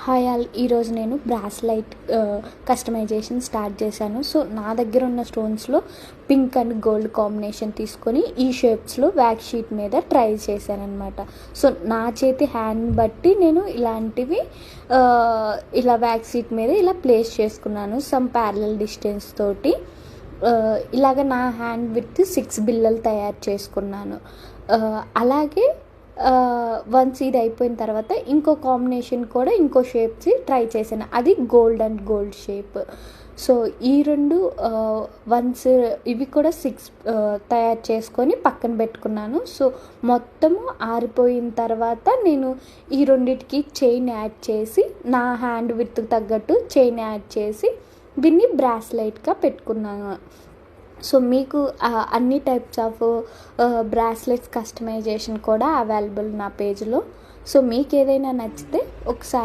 Hi all, ఈరోజు నేను bracelet customization start చేశాను. సో నా దగ్గర ఉన్న స్టోన్స్లో పింక్ అండ్ గోల్డ్ కాంబినేషన్ తీసుకొని ఈ షేప్స్లో వ్యాక్స్ షీట్ మీద ట్రై చేశాను అనమాట. సో నా చేతి హ్యాండ్ బట్టి నేను ఇలాంటివి ఇలా వ్యాక్స్ షీట్ మీద ఇలా ప్లేస్ చేసుకున్నాను సమ్ ప్యారలల్ డిస్టెన్స్ తోటి. ఇలాగ నా హ్యాండ్ విత్ 6 బిళ్ళలు తయారు చేసుకున్నాను. అలాగే వన్స్ ఇది అయిపోయిన తర్వాత ఇంకో కాంబినేషన్ కూడా ఇంకో షేప్స్ ట్రై చేశాను, అది gold and gold shape. So ఈ రెండు వన్స్ ఇవి కూడా 6 తయారు చేసుకొని పక్కన పెట్టుకున్నాను. సో మొత్తము ఆరిపోయిన తర్వాత నేను ఈ రెండిటికి చైన్ యాడ్ చేసి నా హ్యాండ్ విత్ తగ్గట్టు చైన్ యాడ్ చేసి దీన్ని బ్రాస్లైట్గా పెట్టుకున్నాను. సో మీకు అన్ని టైప్స్ ఆఫ్ బ్రాస్లెట్స్ కస్టమైజేషన్ కూడా అవైలబుల్ నా పేజ్లో. సో మీకు ఏదైనా నచ్చితే ఒకసారి